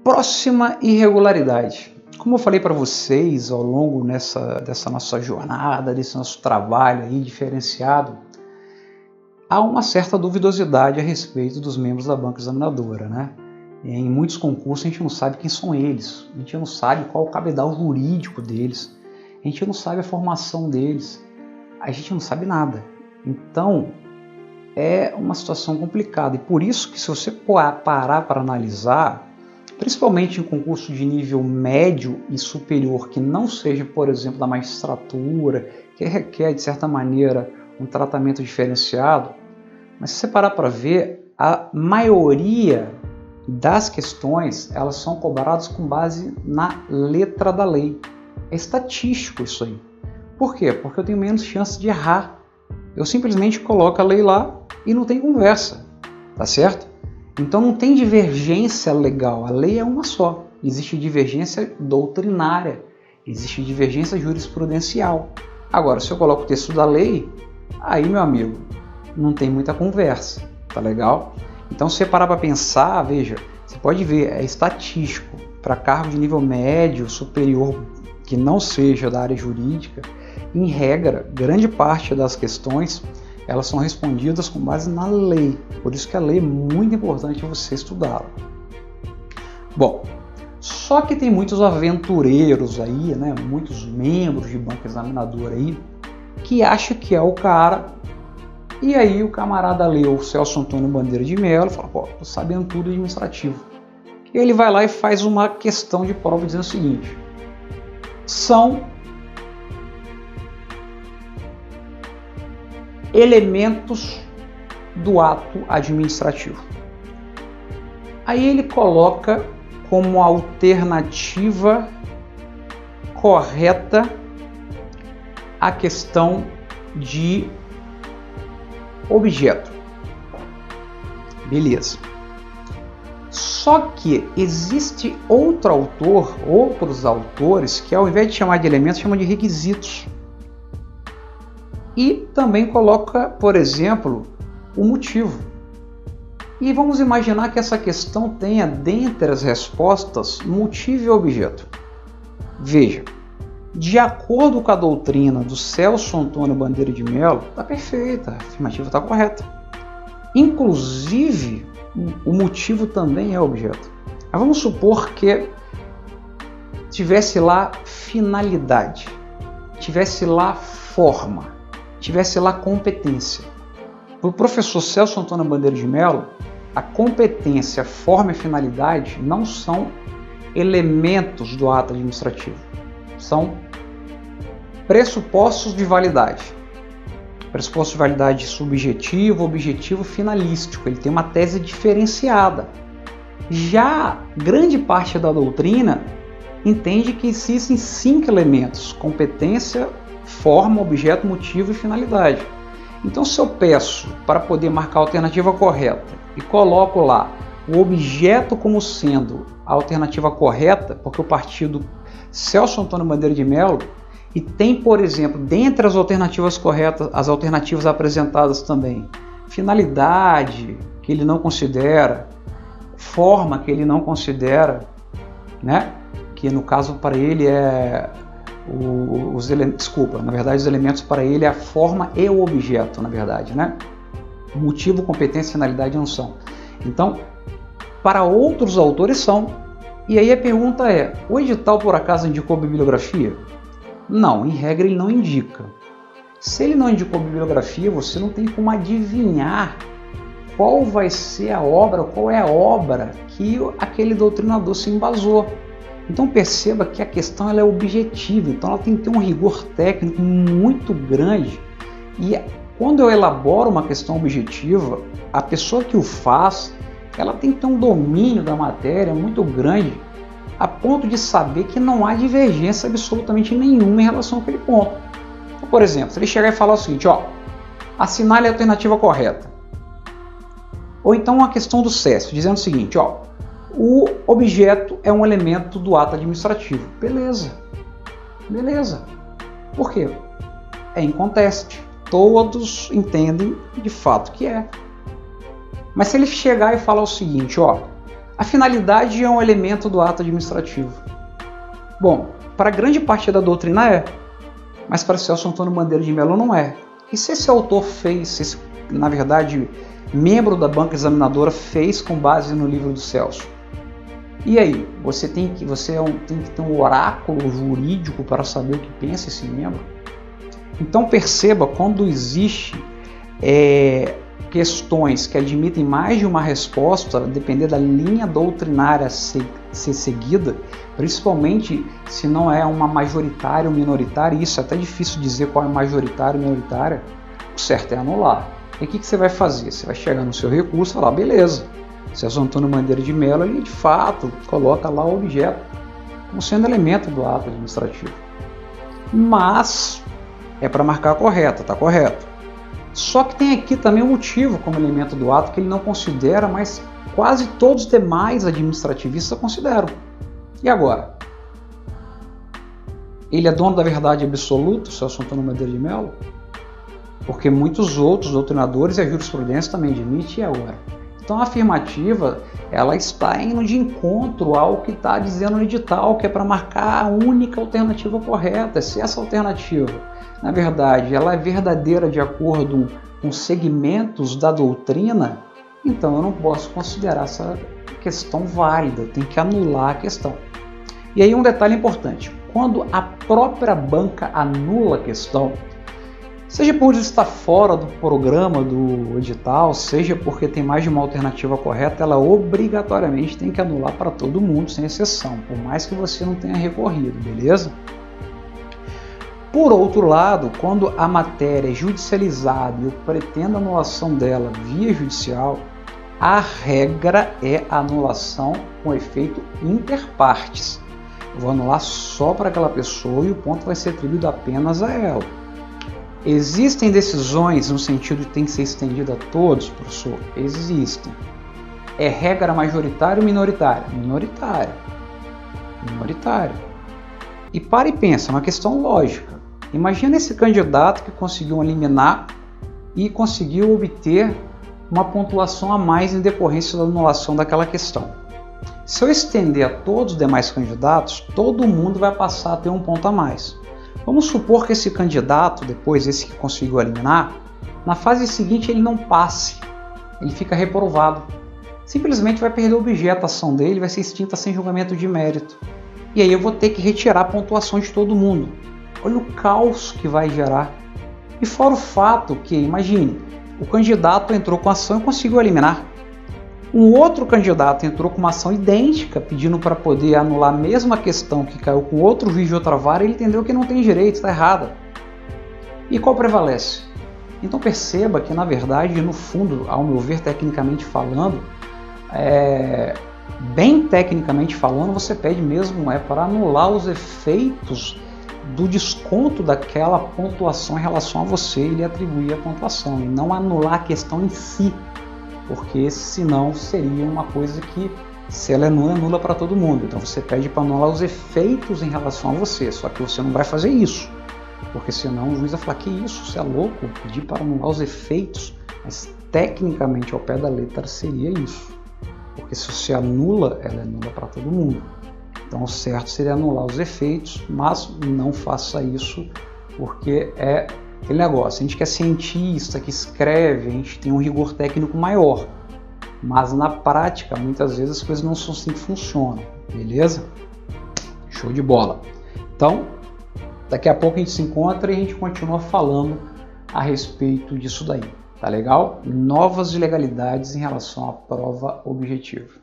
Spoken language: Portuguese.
Próxima irregularidade. Como eu falei para vocês ao longo dessa nossa jornada, desse nosso trabalho aí diferenciado, há uma certa duvidosidade a respeito dos membros da banca examinadora, né? Em muitos concursos a gente não sabe quem são eles, a gente não sabe qual o cabedal jurídico deles, a gente não sabe a formação deles, a gente não sabe nada. Então é uma situação complicada e por isso que se você parar para analisar, principalmente em concurso de nível médio e superior, que não seja, por exemplo, da magistratura, que requer, de certa maneira, um tratamento diferenciado, mas se você parar para ver, a maioria das questões, elas são cobradas com base na letra da lei. É estatístico isso aí. Por quê? Porque eu tenho menos chance de errar. Eu simplesmente coloco a lei lá e não tem conversa, tá certo? Então não tem divergência legal, a lei é uma só. Existe divergência doutrinária, existe divergência jurisprudencial. Agora, se eu coloco o texto da lei, aí, meu amigo, não tem muita conversa, tá legal? Então, se você parar para pensar, veja, você pode ver, é estatístico, para cargo de nível médio, superior, que não seja da área jurídica, em regra, grande parte das questões elas são respondidas com base na lei, por isso que a lei é muito importante você estudá-la. Bom, só que tem muitos aventureiros aí, né, muitos membros de banca examinadora aí, que acham que é o cara, e aí o camarada leu o Celso Antônio Bandeira de Mello e fala, pô, tô sabendo tudo administrativo. E ele vai lá e faz uma questão de prova dizendo o seguinte, são elementos do ato administrativo. Aí ele coloca como alternativa correta a questão de objeto. Beleza. Só que existe outros autores que ao invés de chamar de elementos, chamam de requisitos. E também coloca, por exemplo, o motivo. E vamos imaginar que essa questão tenha, dentre as respostas, motivo e objeto. Veja, de acordo com a doutrina do Celso Antônio Bandeira de Mello, está perfeita, a afirmativa está correta. Inclusive, o motivo também é objeto. Mas vamos supor que tivesse lá finalidade, tivesse lá forma, tivesse lá competência. Para o professor Celso Antônio Bandeira de Mello, a competência, forma e finalidade não são elementos do ato administrativo, são pressupostos de validade. Pressuposto de validade subjetivo, objetivo, finalístico. Ele tem uma tese diferenciada. Já grande parte da doutrina entende que existem 5 elementos: competência, forma, objeto, motivo e finalidade. Então, se eu peço para poder marcar a alternativa correta e coloco lá o objeto como sendo a alternativa correta, porque o partido Celso Antônio Bandeira de Mello, e tem, por exemplo, dentre as alternativas corretas, as alternativas apresentadas também, finalidade, que ele não considera, forma, que ele não considera, né? Que no caso para ele é os elementos para ele é a forma e o objeto, na verdade, né? Motivo, competência e finalidade não são. Então, para outros autores são. E aí a pergunta é, o edital por acaso indicou bibliografia? Não, em regra ele não indica. Se ele não indicou bibliografia, você não tem como adivinhar qual vai ser a obra, qual é a obra que aquele doutrinador se embasou. Então perceba que a questão ela é objetiva, então ela tem que ter um rigor técnico muito grande. E quando eu elaboro uma questão objetiva, a pessoa que o faz, ela tem que ter um domínio da matéria muito grande, a ponto de saber que não há divergência absolutamente nenhuma em relação àquele ponto. Então, por exemplo, se ele chegar e falar o seguinte, ó, assinale a alternativa correta. Ou então uma questão do CESP, dizendo o seguinte, ó, o objeto é um elemento do ato administrativo. Beleza. Beleza. Por quê? É inconteste. Todos entendem de fato que é. Mas se ele chegar e falar o seguinte, ó, A finalidade é um elemento do ato administrativo. Bom, para grande parte da doutrina é, mas para Celso Antônio Bandeira de Melo não é. E se esse autor fez, se esse, na verdade, membro da banca examinadora fez com base no livro do Celso? E aí, você tem que ter um oráculo jurídico para saber o que pensa esse membro? Então perceba, quando existe questões que admitem mais de uma resposta, a depender da linha doutrinária ser seguida, principalmente se não é uma majoritária ou minoritária, e isso é até difícil dizer qual é majoritária ou minoritária, o certo é anular. E o que você vai fazer? Você vai chegar no seu recurso e falar, beleza, Celso Antônio Bandeira de Melo, ele de fato coloca lá o objeto como sendo elemento do ato administrativo. Mas é para marcar correto, está correto. Só que tem aqui também um motivo como elemento do ato que ele não considera, mas quase todos os demais administrativistas consideram. E agora? Ele é dono da verdade absoluta, Celso Antônio Bandeira de Melo? Porque muitos outros doutrinadores e a jurisprudência também admitem, e agora? Então a afirmativa, ela está indo de encontro ao que está dizendo no edital, que é para marcar a única alternativa correta. Se essa alternativa, na verdade, ela é verdadeira de acordo com segmentos da doutrina, então eu não posso considerar essa questão válida, tem que anular a questão. E aí um detalhe importante, quando a própria banca anula a questão, seja por estar fora do programa do edital, seja porque tem mais de uma alternativa correta, ela obrigatoriamente tem que anular para todo mundo, sem exceção, por mais que você não tenha recorrido, beleza? Por outro lado, quando a matéria é judicializada e eu pretendo a anulação dela via judicial, a regra é a anulação com efeito inter partes. Eu vou anular só para aquela pessoa e o ponto vai ser atribuído apenas a ela. Existem decisões no sentido de tem que ser estendida a todos, professor? Existem. É regra majoritária ou minoritária? Minoritária. Minoritária. E para e pensa, é uma questão lógica. Imagina esse candidato que conseguiu eliminar e conseguiu obter uma pontuação a mais em decorrência da anulação daquela questão. Se eu estender a todos os demais candidatos, todo mundo vai passar a ter um ponto a mais. Vamos supor que esse candidato, depois esse que conseguiu eliminar, na fase seguinte ele não passe, ele fica reprovado. Simplesmente vai perder o objeto, a ação dele vai ser extinta sem julgamento de mérito. E aí eu vou ter que retirar a pontuação de todo mundo. Olha o caos que vai gerar. E fora o fato que, imagine, o candidato entrou com a ação e conseguiu eliminar. Um outro candidato entrou com uma ação idêntica, pedindo para poder anular a mesma questão que caiu com outro juiz de outra vara, e ele entendeu que não tem direito, está errada. E qual prevalece? Então perceba que, na verdade, no fundo, ao meu ver, tecnicamente falando, bem tecnicamente falando, você pede mesmo para anular os efeitos do desconto daquela pontuação em relação a você e lhe atribuir a pontuação, e não anular a questão em si. Porque senão seria uma coisa que, se ela é nula, é nula para todo mundo. Então você pede para anular os efeitos em relação a você, só que você não vai fazer isso, porque senão o juiz vai falar, que isso, você é louco, pedir para anular os efeitos, mas tecnicamente ao pé da letra seria isso, porque se você anula, ela é nula para todo mundo. Então o certo seria anular os efeitos, mas não faça isso, porque é aquele negócio, a gente que é cientista, que escreve, a gente tem um rigor técnico maior, mas na prática, muitas vezes as coisas não são assim que funcionam, beleza? Show de bola! Então, daqui a pouco a gente se encontra e a gente continua falando a respeito disso daí, tá legal? Novas ilegalidades em relação à prova objetiva.